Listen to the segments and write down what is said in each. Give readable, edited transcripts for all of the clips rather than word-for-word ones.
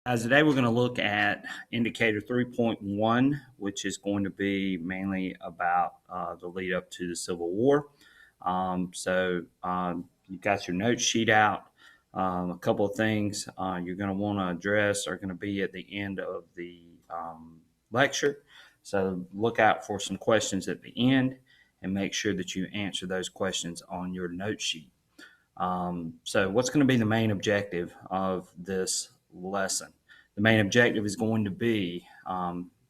As today, we're going to look at indicator 3.1, which is going to be mainly about the lead up to the Civil War. You've got your note sheet out. A couple of things you're going to want to address are going to be at the end of the lecture. So look out for some questions at the end and make sure that you answer those questions on your note sheet. So what's going to be the main objective of this lesson? The main objective is going to be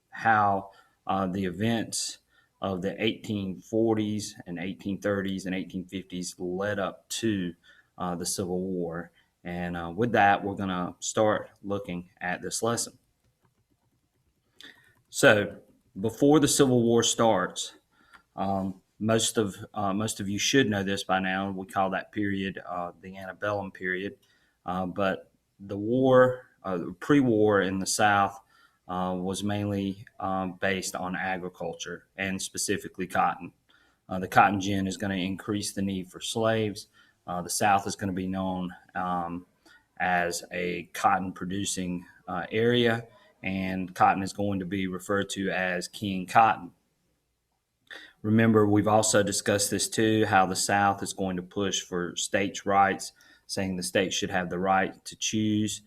how the events of the 1840s and 1830s and 1850s led up to the Civil War. And with that, we're going to start looking at this lesson. So before the Civil War starts, most of you should know this by now. We call that period the antebellum period. But the war, pre-war in the South, was mainly based on agriculture and specifically cotton. The cotton gin is going to increase the need for slaves. The South is going to be known as a cotton producing area, and cotton is going to be referred to as King Cotton. Remember, we've also discussed this too, how the South is going to push for states' rights, saying the states should have the right to choose.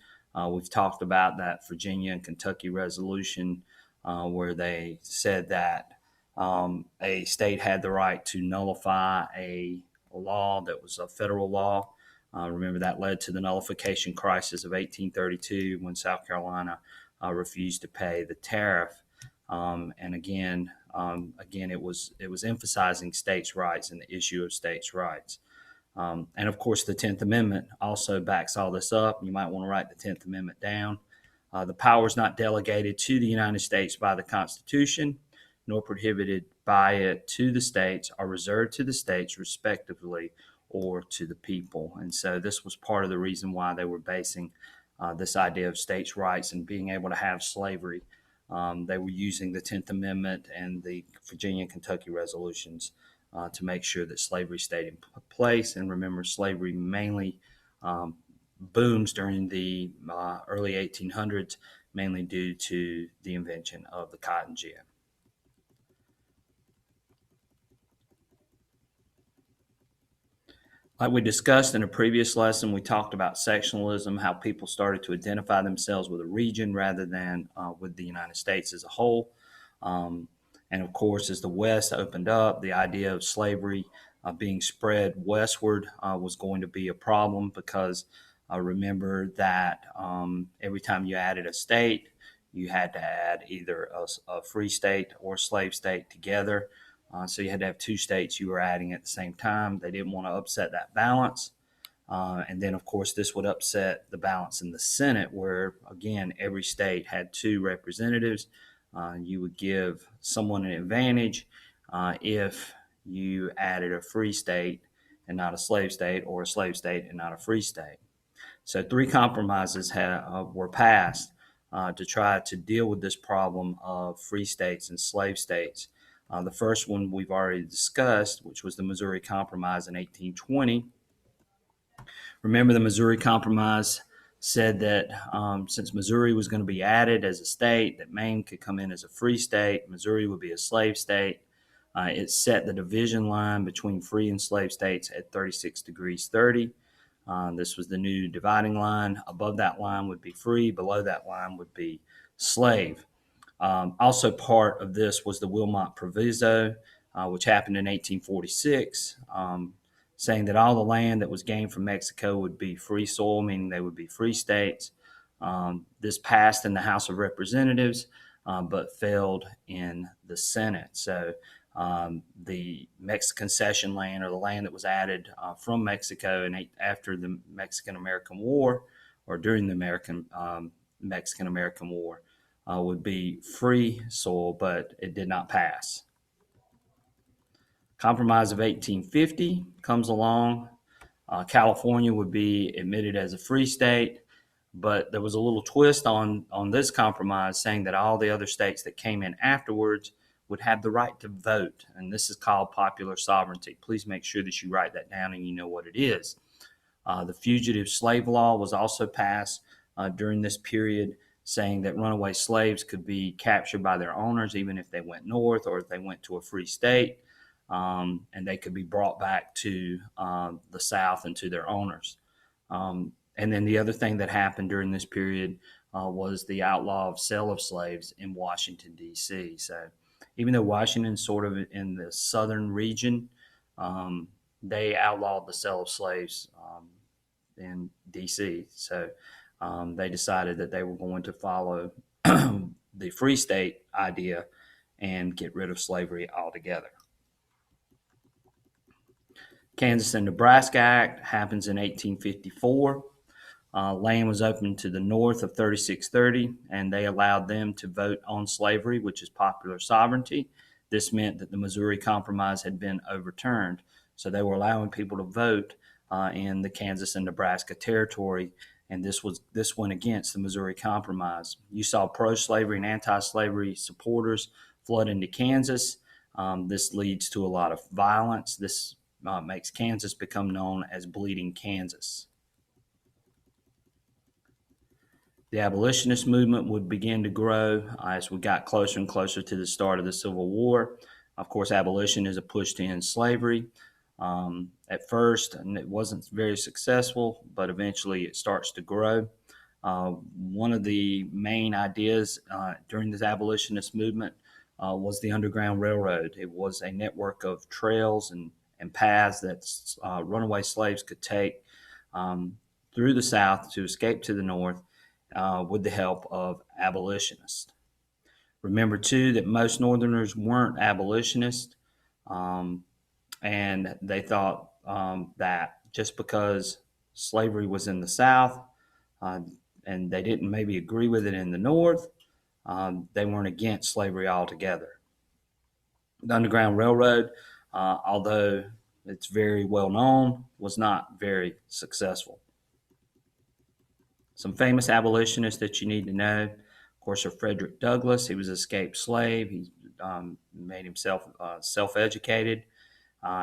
We've talked about that Virginia and Kentucky resolution where they said that a state had the right to nullify a law that was a federal law. Remember, that led to the nullification crisis of 1832 when South Carolina refused to pay the tariff. And again, it was emphasizing states' rights and the issue of states' rights. And of course, the 10th Amendment also backs all this up. You might want to write the 10th Amendment down. The powers not delegated to the United States by the Constitution, nor prohibited by it to the states, are reserved to the states respectively or to the people. And so this was part of the reason why they were basing this idea of states' rights and being able to have slavery. They were using the 10th Amendment and the Virginia and Kentucky resolutions to make sure that slavery stayed in place. And remember, slavery mainly booms during the early 1800s, mainly due to the invention of the cotton gin. Like we discussed in a previous lesson, we talked about sectionalism, how people started to identify themselves with a region rather than with the United States as a whole. And of course, as the West opened up, the idea of slavery being spread westward was going to be a problem because remember that every time you added a state, you had to add either a free state or slave state together. So you had to have two states you were adding at the same time. They didn't want to upset that balance. And then, of course, this would upset the balance in the Senate, where, again, every state had two representatives. You would give someone an advantage if you added a free state and not a slave state, or a slave state and not a free state. So 3 compromises were passed to try to deal with this problem of free states and slave states. The first one we've already discussed, which was the Missouri Compromise in 1820. Remember, the Missouri Compromise said that since Missouri was going to be added as a state, that Maine could come in as a free state, Missouri would be a slave state. It set the division line between free and slave states at 36 degrees 30. This was the new dividing line. Above that line would be free, below that line would be slave. Also part of this was the Wilmot Proviso, which happened in 1846, saying that all the land that was gained from Mexico would be free soil, meaning they would be free states. This passed in the House of Representatives, but failed in the Senate. So the Mexican cession land, or the land that was added from Mexico after the Mexican-American War, or during the Mexican-American War, would be free soil, but it did not pass. Compromise of 1850 comes along. California would be admitted as a free state, but there was a little twist on this compromise, saying that all the other states that came in afterwards would have the right to vote, and this is called popular sovereignty. Please make sure that you write that down and you know what it is. The Fugitive Slave Law was also passed during this period, saying that runaway slaves could be captured by their owners even if they went north or if they went to a free state, and they could be brought back to the South and to their owners. And then the other thing that happened during this period was the outlaw of sale of slaves in Washington, D.C. So even though Washington's sort of in the southern region, they outlawed the sale of slaves in D.C. So they decided that they were going to follow the free state idea and get rid of slavery altogether. Kansas and Nebraska Act happens in 1854. Land was opened to the north of 3630, and they allowed them to vote on slavery, which is popular sovereignty. This meant that the Missouri Compromise had been overturned. So they were allowing people to vote in the Kansas and Nebraska territory, and this went against the Missouri Compromise. You saw pro-slavery and anti-slavery supporters flood into Kansas. This leads to a lot of violence. This makes Kansas become known as Bleeding Kansas. The abolitionist movement would begin to grow as we got closer and closer to the start of the Civil War. Of course, abolition is a push to end slavery. At first, and it wasn't very successful, but eventually it starts to grow. One of the main ideas during this abolitionist movement was the Underground Railroad. It was a network of trails and paths that runaway slaves could take through the South to escape to the North with the help of abolitionists. Remember, too, that most Northerners weren't abolitionists, and they thought that just because slavery was in the South and they didn't maybe agree with it in the North, they weren't against slavery altogether. The Underground Railroad, although it's very well known, was not very successful. Some famous abolitionists that you need to know, of course, are Frederick Douglass. He was an escaped slave. He made himself self-educated.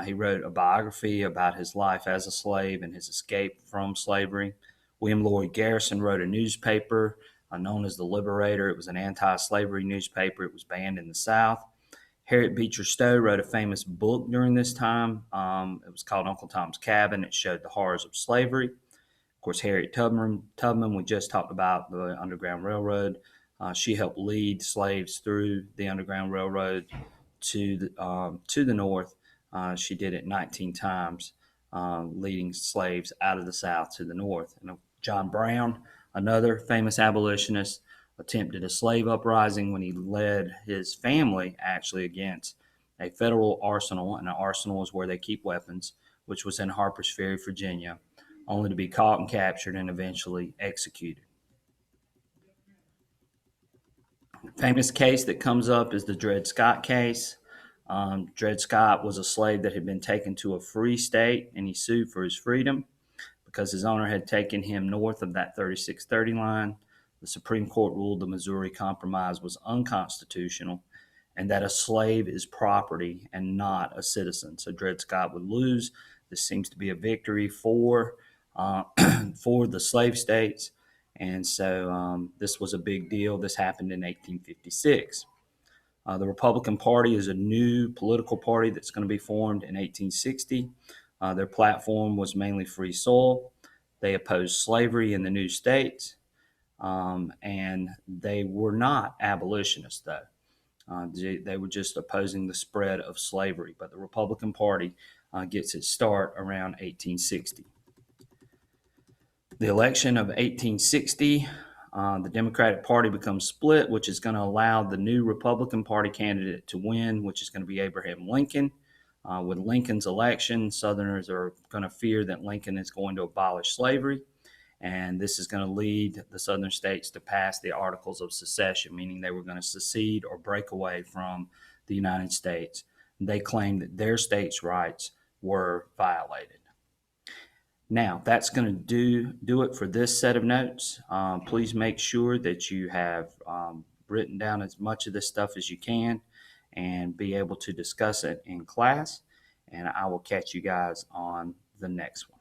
He wrote a biography about his life as a slave and his escape from slavery. William Lloyd Garrison wrote a newspaper known as The Liberator. It was an anti-slavery newspaper. It was banned in the South. Harriet Beecher Stowe wrote a famous book during this time. It was called Uncle Tom's Cabin. It showed the horrors of slavery. Of course, Harriet Tubman, we just talked about the Underground Railroad. She helped lead slaves through the Underground Railroad to the North. She did it 19 times, leading slaves out of the South to the North. And John Brown, another famous abolitionist, attempted a slave uprising when he led his family actually against a federal arsenal, and an arsenal is where they keep weapons, which was in Harpers Ferry, Virginia, only to be caught and captured and eventually executed. Famous case that comes up is the Dred Scott case. Dred Scott was a slave that had been taken to a free state, and he sued for his freedom because his owner had taken him north of that 3630 line. The Supreme Court ruled the Missouri Compromise was unconstitutional and that a slave is property and not a citizen. So Dred Scott would lose. This seems to be a victory for the slave states. And so this was a big deal. This happened in 1856. The Republican Party is a new political party that's going to be formed in 1860. Their platform was mainly free soil. They opposed slavery in the new states, and they were not abolitionists, though. They were just opposing the spread of slavery. But the Republican Party gets its start around 1860. The election of 1860, the Democratic Party becomes split, which is going to allow the new Republican Party candidate to win, which is going to be Abraham Lincoln. With Lincoln's election, Southerners are going to fear that Lincoln is going to abolish slavery, and this is going to lead the Southern states to pass the Articles of Secession, meaning they were going to secede or break away from the United States. They claimed that their states' rights were violated. Now, that's going to do it for this set of notes. Please make sure that you have written down as much of this stuff as you can and be able to discuss it in class. And I will catch you guys on the next one.